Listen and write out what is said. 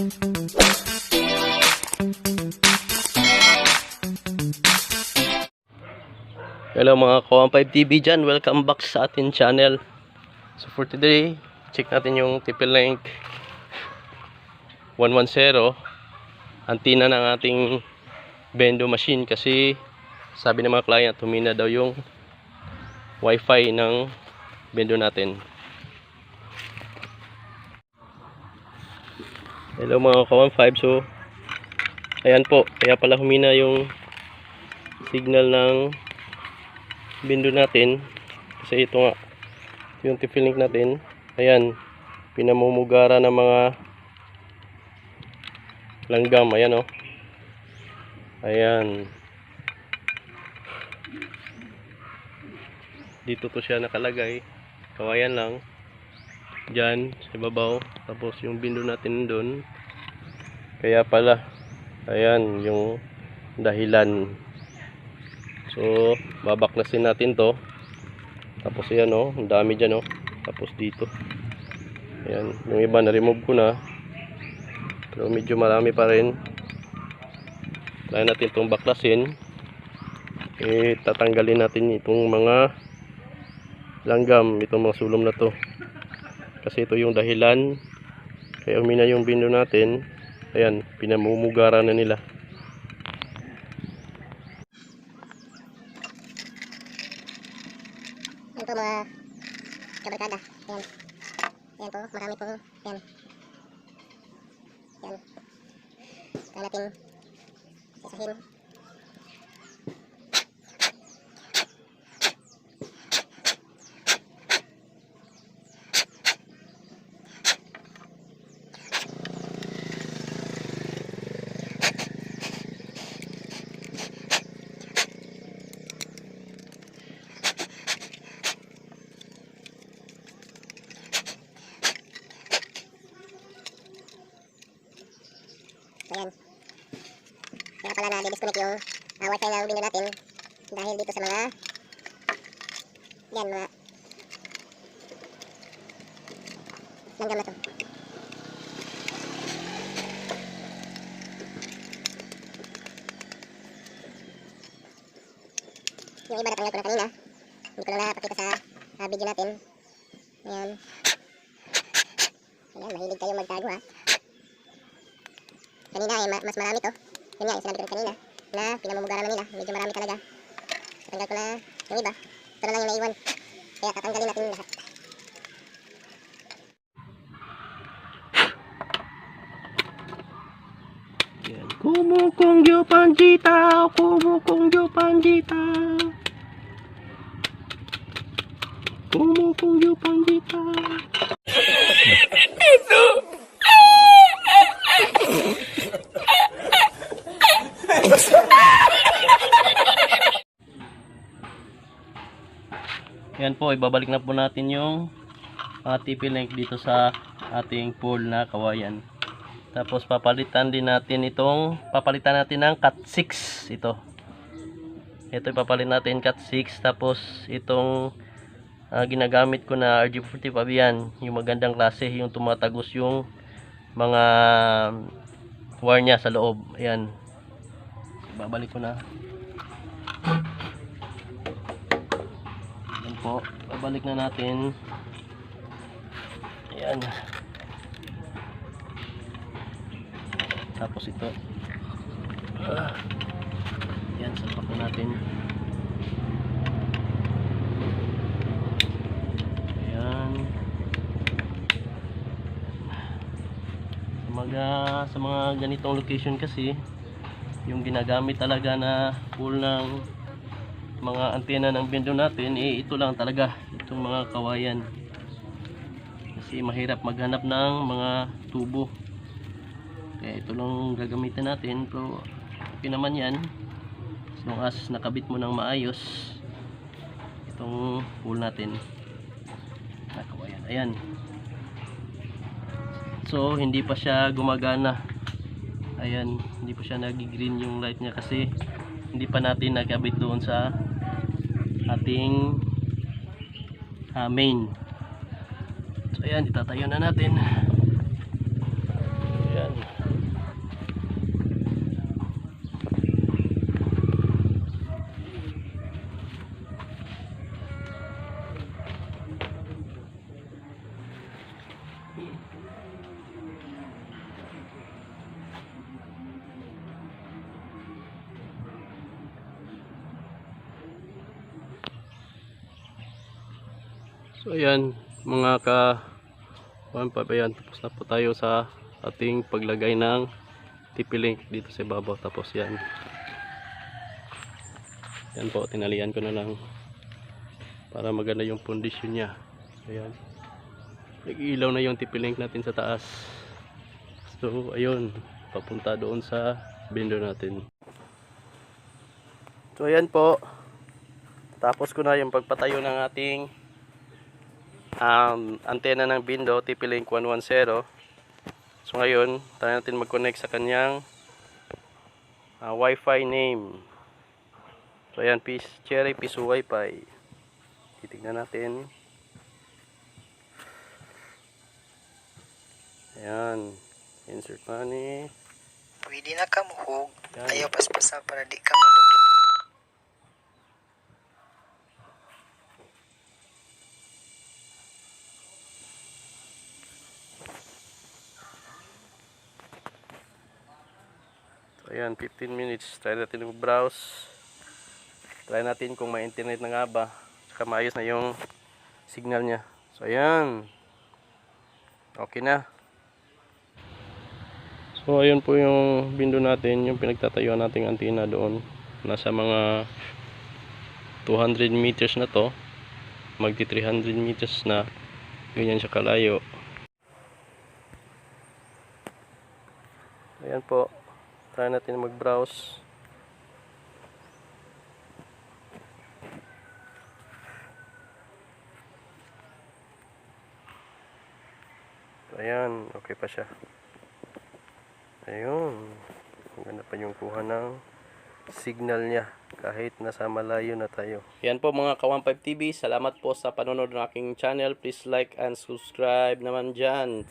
Hello mga Kawang 5 TV dyan, welcome back sa ating channel. So for today, check natin yung TP-Link 110 antenna ng ating bendo machine, kasi sabi ng mga client humina daw yung wifi ng bendo natin. Hello mga Kawang 5, so ayan po, kaya pala humina yung signal ng bendo natin kasi ito nga yung TP-Link natin, ayan, pinamumugara ng mga langgam, ayan ayan, dito to siya nakalagay, kawayan lang dyan sa babaw, tapos yung bendo natin doon, kaya pala ayan yung dahilan. So babaklasin natin to, tapos ayan ang dami dyan tapos dito ayan, yung iba na remove ko na pero medyo marami pa rin. Kaya natin itong baklasin, tatanggalin natin itong mga langgam, itong mga sulom na to, kasi ito yung dahilan kaya umina yung bendo natin, ayan, pinamumugara na nila. Yan po mga kabarkada. Yan. Yan po, marami po. Yan. Yan. Kaya natin isahin. Ayan. Kaya pala na-disconnect yung wifi ng bendo natin dahil dito sa mga yan, mga langgam na to. Yung iba natanggal ko na kanina, hindi ko na napakita sa video natin. Ayan. Ayan, mahilig kayo magtago ha. Kanina mas marami to. Yun nga, yung sinabi ko kanina na pinamumugara nila, medyo marami talaga. Tatanggal ko na yung iba, ito na lang yung naiwan, kaya tatanggalin natin lahat. Yan. Kumukungyo panjita, kumukungyo panjita, kumukungyo panjita. Yan po, ibabalik na po natin yung TP-Link dito sa ating pole na kawayan. Tapos papalitan natin ng cat 6 ito. Ito ipapalitan natin cat 6, tapos itong ginagamit ko na RG45 yan, yung magandang klase, yung tumatagos yung mga wire niya sa loob. Ayan. Babalik ko na. Ayan po. Babalik na natin. Ayan. Tapos ito. Ayan. Salpak ko natin. Ayan. Sa mga ganitong location kasi, yung ginagamit talaga na pool ng mga antena ng bendo natin, ito lang talaga, itong mga kawayan, kasi mahirap maghanap ng mga tubo, kaya ito lang gagamitin natin. Pero okay naman yan as long as nakabit mo ng maayos itong pool natin na kawayan. Ayan, so hindi pa siya gumagana. Ayan, hindi pa siya nag-green yung light niya kasi hindi pa natin nakabit doon sa ating main. So ayan, itatayo na natin. Ayan. So ayan mga ka 1.5, ayan, tapos na po tayo sa ating paglagay ng TP-Link dito sa ibabaw. Tapos yan po, tinalian ko na lang para maganda yung pundisyon nya. Ayan, nag-ilaw na yung TP-Link natin sa taas. So ayun, papunta doon sa bindo natin. So ayan po, tapos ko na yung pagpatayo ng ating antena ng bindo TP-Link 110. So ngayon, tayo natin mag-connect sa kanyang Wi-Fi name. So ayan, Cherry Piso Wi-Fi. Titignan natin. Ayan, insert money. Pwede na ka muhog. Yan. Ayaw paspasa para di ka madugtog. So ayan, 15 minutes. Try natin mag-browse. Try natin kung may internet na nga ba. Saka maayos na yung signal niya. So ayan, okay na. So ayun po yung bindo natin, yung pinagtatayuan nating antena doon. Nasa mga 200 meters na to. Magti 300 meters na. Ganyan siya kalayo. Ayan po. Try natin mag-browse. Ayan, okay pa siya. Ayun. Maganda pa yung kuha ng signal niya kahit nasa malayo na tayo. Yan po mga Ka15 TV. Salamat po sa panonood ng aking channel. Please like and subscribe naman dyan.